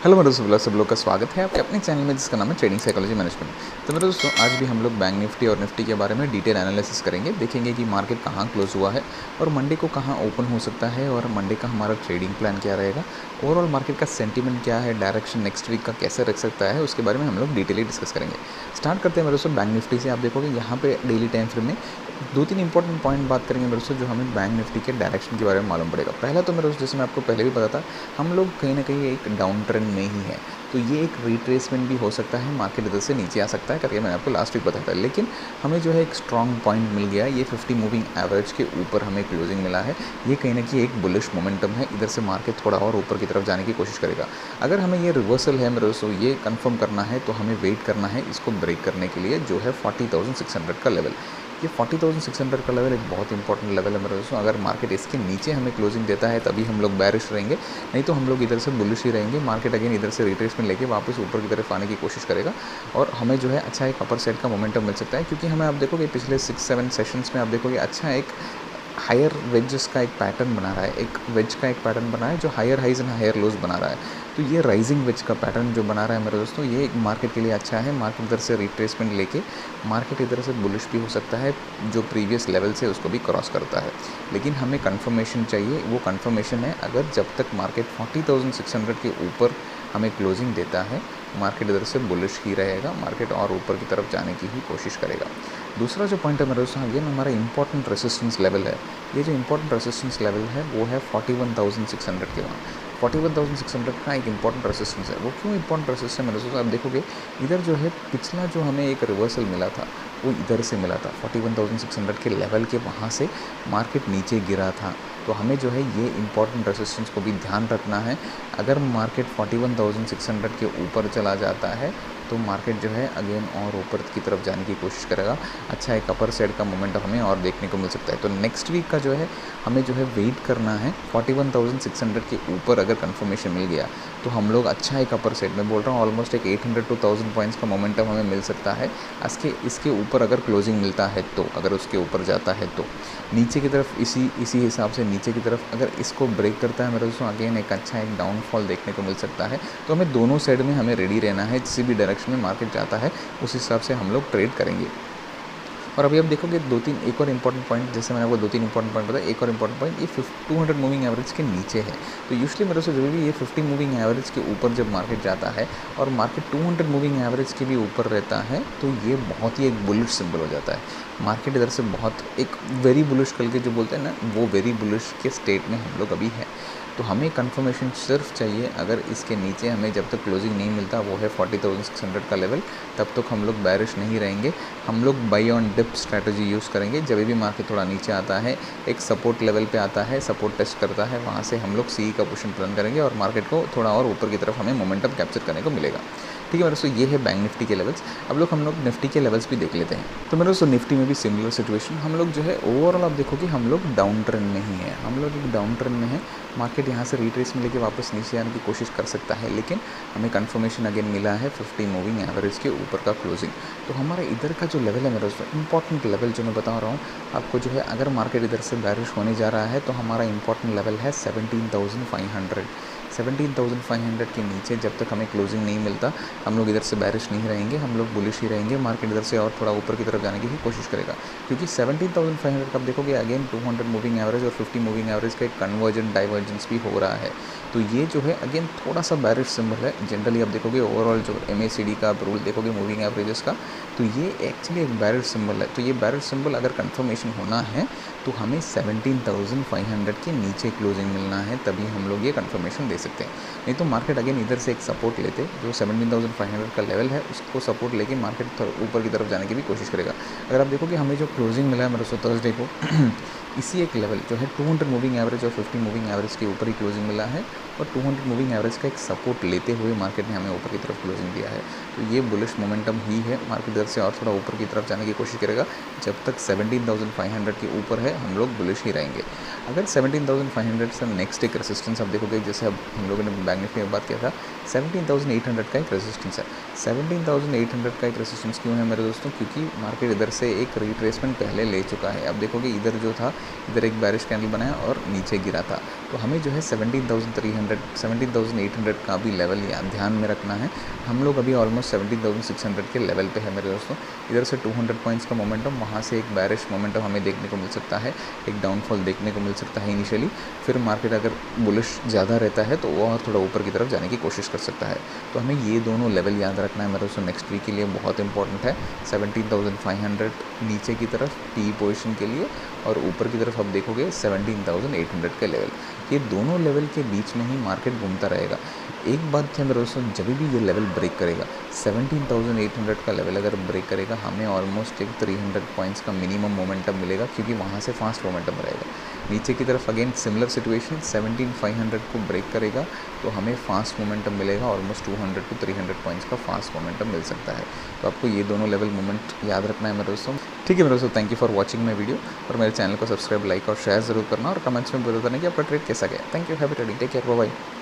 Hello मेरे दोस्तों, सब लोग का स्वागत है आपके अपने चैनल में जिसका नाम है ट्रेडिंग साइकोलॉजी मैनेजमेंट। तो मेरे दोस्तों, आज भी हम लोग बैंक निफ्टी और निफ्टी के बारे में डिटेल एनालिसिस करेंगे। देखेंगे कि मार्केट कहाँ क्लोज हुआ है और मंडे को कहाँ ओपन हो सकता है और मंडे का हमारा ट्रेडिंग प्लान क्या रहेगा, ओवरऑल मार्केट का सेंटीमेंट क्या है, डायरेक्शन नेक्स्ट वीक का कैसे रख सकता है, उसके बारे में हम लोग डिटेली डिस्कस करेंगे। स्टार्ट करते हैं मेरे दोस्तों बैंक निफ्टी से। आप देखोगे यहाँ पे डेली टाइम फ्रेम में दो तीन इंपॉर्टेंट पॉइंट बात करेंगे मेरे दोस्तों, जो हमें बैंक निफ्टी के डायरेक्शन के बारे में मालूम पड़ेगा। पहला तो मेरे दोस्तों, जैसे मैं आपको पहले भी पता था, हम लोग कहीं ना कहीं एक डाउन ट्रेंड में ही है, तो ये एक रिट्रेसमेंट भी हो सकता है, मार्केट इधर से नीचे आ सकता है करके मैंने आपको लास्ट वीक बताया था। लेकिन हमें जो है एक स्ट्रॉन्ग पॉइंट मिल गया, ये 50 मूविंग एवरेज के ऊपर हमें क्लोजिंग मिला है। ये कहीं ना कहीं एक बुलिश मोमेंटम है, इधर से मार्केट थोड़ा और ऊपर की तरफ जाने की कोशिश करेगा। अगर हमें ये रिवर्सल है मेरे दोस्तों, ये कंफर्म करना है, तो हमें वेट करना है इसको ब्रेक करने के लिए, जो है 40,600 का लेवल। ये 40,600 का लेवल एक बहुत इंपॉर्टेंट लेवल है मेरे दोस्तों। अगर मार्केट इसके नीचे हमें क्लोजिंग देता है तभी हम लोग बैरिश रहेंगे, नहीं तो हम लोग इधर से बुलिश ही रहेंगे। मार्केट अगेन इधर से रिट्रेसमेंट लेके वापस ऊपर की तरफ आने की कोशिश करेगा और हमें जो है अच्छा एक अपर साइड का मोमेंटम मिल सकता है, क्योंकि हमें आप देखोगे पिछले 6-7 सेशंस में आप देखोगे अच्छा एक हायर वेजेस का एक पैटर्न बना रहा है, एक वेज का एक पैटर्न बना है जो higher highs and higher lows बना रहा है। तो ये राइजिंग वेज का पैटर्न जो बना रहा है मेरे दोस्तों, ये एक मार्केट के लिए अच्छा है। मार्केट इधर से रिट्रेसमेंट लेके मार्केट इधर से बुलिश भी हो सकता है, जो प्रीवियस लेवल से उसको भी क्रॉस करता है। लेकिन हमें कंफर्मेशन चाहिए, वो कंफर्मेशन है अगर जब तक मार्केट 40,600 के ऊपर हमें क्लोजिंग देता है, मार्केट इधर से बुलिश ही रहेगा, मार्केट और ऊपर की तरफ जाने की ही कोशिश करेगा। दूसरा जो पॉइंट है मेरे दोस्तों, अगेन हमारा इंपॉर्टेंट रेसिस्टेंस लेवल है। ये जो इंपॉर्टेंट रेसिस्टेंस लेवल है वो है 41,600 के वहाँ। 41,600 का एक इंपॉर्टेंट रेसिस्टेंस है। वो क्यों इंपॉर्टेंट रेसिस्टेंस है मेरे दोस्तों, आप देखोगे इधर जो है पिछला जो हमें एक रिवर्सल मिला था वो इधर से मिला था। 41,600 के लेवल के वहाँ से मार्केट नीचे गिरा था, तो हमें जो है ये इंपॉर्टेंट रेसिस्टेंस को भी ध्यान रखना है। अगर मार्केट 41,600 के ऊपर चला जाता है तो मार्केट जो है अगेन और ऊपर की तरफ जाने की कोशिश करेगा। अच्छा एक अपर साइड का मोमेंटम हमें और देखने को मिल सकता है। तो नेक्स्ट वीक का जो है हमें जो है वेट करना है 41,600 के ऊपर। अगर कंफर्मेशन मिल गया तो हम लोग अच्छा एक अपर साइड में बोल रहा हूँ ऑलमोस्ट एक 800 to 1000 पॉइंट्स का मोमेंटम हमें मिल सकता है। इसके ऊपर अगर क्लोजिंग मिलता है तो, अगर उसके ऊपर जाता है तो नीचे की तरफ इसी हिसाब से नीचे की तरफ अगर इसको ब्रेक करता है मेरे दोस्तों, अगेन एक अच्छा एक डाउनफॉल देखने को मिल सकता है। तो हमें दोनों साइड में हमें रेडी रहना है, किसी भी डायरेक्शन में मार्केट जाता है उस हिसाब से हम लोग ट्रेड करेंगे। और अभी आप देखोगे एक और इंपॉर्टेंट पॉइंट, जैसे मैंने आपको 2-3 इंपॉर्टेंट पॉइंट बताया, एक और इंपॉर्टेंट पॉइंट ये 200 मूविंग एवरेज के नीचे है। तो यूजुअली मेरे से जो भी ये 50 मूविंग एवरेज के ऊपर जब मार्केट जाता है और मार्केट 200 मूविंग एवरेज के भी ऊपर रहता है, तो ये बहुत ही एक बुलिश सिंबल हो जाता है। मार्केट इधर से बहुत एक वेरी बुलिश करके जो बोलते हैं ना, वो वेरी बुलिश के स्टेट में हम लोग अभी है। तो हमें कंफर्मेशन सिर्फ चाहिए, अगर इसके नीचे हमें जब तक क्लोजिंग नहीं मिलता, वो है 40,600 का लेवल, तब तक हम लोग बैरिश नहीं रहेंगे। हम लोग buy on dip strategy use करेंगे। जब भी मार्केट थोड़ा नीचे आता है, एक सपोर्ट लेवल पे आता है, सपोर्ट टेस्ट करता है, वहाँ से हम लोग सी का पोजीशन प्लान करेंगे और मार्केट को थोड़ा और ऊपर की तरफ हमें मोमेंटम कैप्चर करने को मिलेगा। ठीक है मेरे दोस्तों, ये है बैंक निफ्टी के लेवल्स। अब हम लोग निफ्टी के लेवल्स भी देख लेते हैं। तो मेरे दोस्तों निफ्टी में भी सिमिलर सिचुएशन, हम लोग जो है ओवरऑल आप देखोगे हम लोग डाउन ट्रेंड में ही है, हम लोग एक डाउन ट्रेंड में है। मार्केट यहाँ से रिट्रेस में लेके वापस नीचे आने की कोशिश कर सकता है, लेकिन हमें कंफर्मेशन अगेन मिला है 50 मूविंग एवरेज के ऊपर का क्लोजिंग। तो हमारा इधर का जो लेवल है मेरे दोस्तों, इंपॉर्टेंट लेवल जो मैं बता रहा हूँ आपको, जो है अगर मार्केट इधर से बैरिश होने जा रहा है तो हमारा इंपॉर्टेंट लेवल है 17,500। 17,500 के नीचे जब तक हमें क्लोजिंग नहीं मिलता, हम लोग इधर से बैरिश नहीं रहेंगे, हम लोग बुलिश ही रहेंगे। मार्केट इधर से और थोड़ा ऊपर की तरफ जाने की ही कोशिश करेगा, क्योंकि 17,500 का आप देखोगे अगेन 200 मूविंग एवरेज और 50 मूविंग एवरेज का एक कन्वर्जेंट डाइवर्जेंस भी हो रहा है। तो ये जो है अगेन थोड़ा सा बैरिश सिंबल है। जनरली आप देखोगे ओवरऑल जो MACD का आप रूल देखोगे मूविंग एवरेजेस का, तो ये एक्चुअली एक बैरिश सिंबल है। तो ये बैरिश सिंबल अगर कंफर्मेशन होना है तो हमें 17,500 के नीचे क्लोजिंग मिलना है, तभी हम लोग ये कंफर्मेशन दे सकते हैं। नहीं तो मार्केट अगेन इधर से एक सपोर्ट लेते, जो 17,500 का लेवल है उसको सपोर्ट लेके मार्केट ऊपर की तरफ जाने की भी कोशिश करेगा। अगर आप देखोगे हमें जो क्लोजिंग मिला है मेरे दोस्तों थर्सडे को इसी एक लेवल जो है 200 मूविंग एवरेज और 50 मूविंग एवरेज के ऊपर ही क्लोजिंग मिला है, और 200 मूविंग एवरेज का एक सपोर्ट लेते हुए मार्केट ने हमें ऊपर की तरफ क्लोजिंग दिया है। तो ये बुलिश मोमेंटम ही है, मार्केट इधर से और थोड़ा ऊपर की तरफ जाने की कोशिश करेगा। जब तक 17,500 के ऊपर है हम लोग बुलिश ही रहेंगे। अगर 17,500 से नेक्स्ट एक रेसिस्टेंस आप देखोगे, जैसे अब हम लोगों ने बैंक निफ्टी में बात किया था 17,800 का एक रेजिस्टेंस है। 17,800 का एक रेजिस्टेंस क्यों है मेरे दोस्तों? क्योंकि मार्केट इधर से एक रिट्रेसमेंट पहले ले चुका है। अब देखोगे इधर जो था, इधर एक बैरिश कैंडल बनाया और नीचे गिरा था। तो हमें जो है 17,300 17,800 का भी लेवल ध्यान में रखना है। हम लोग अभी ऑलमोस्ट 17,600 के लेवल पे है मेरे दोस्तों। इधर से 200 पॉइंट्स का मोमेंटम, वहाँ से एक बैरिश मोमेंटम हमें देखने को मिल सकता है, एक डाउनफॉल देखने को मिल सकता है इनिशियली। फिर मार्केट अगर बुलिश ज़्यादा रहता है तो वो और थोड़ा ऊपर की तरफ जाने की कोशिश कर सकता है। तो हमें ये दोनों लेवल याद रखना है मेरे दोस्तों, नेक्स्ट वीक के लिए बहुत इंपॉर्टेंट है। 17,500 नीचे की तरफ पी पोजिशन के लिए, और ऊपर की तरफ आप देखोगे 17,800 के लेवल। ये दोनों लेवल के बीच में ही मार्केट घूमता रहेगा। एक बात है मेरे दोस्तों, जब भी ये लेवल ब्रेक करेगा, 17,800 का लेवल अगर ब्रेक करेगा, हमें ऑलमोस्ट एक 300 पॉइंट्स का मिनिमम मोमेंटम मिलेगा, क्योंकि वहाँ से फास्ट मोमेंटम रहेगा। नीचे की तरफ अगेन सिमिलर सिचुएशन, 17,500 को ब्रेक करेगा तो हमें फास्ट मोमेंटम मिलेगा, ऑलमोस्ट 200 to 300 पॉइंट्स का फास्ट मोमेंटम मिल सकता है। तो आपको ये दोनों लेवल मोमेंट याद रखना है मेरे दोस्तों। ठीक है मेरे दोस्तों, thank you for watching my video, और मेरे चैनल को सब्सक्राइब, लाइक और शेयर ज़रूर करना, और कमेंट्स में बताना कि आपका ट्रेड कैसा गया। Thank you, happy trading, take care, bye bye.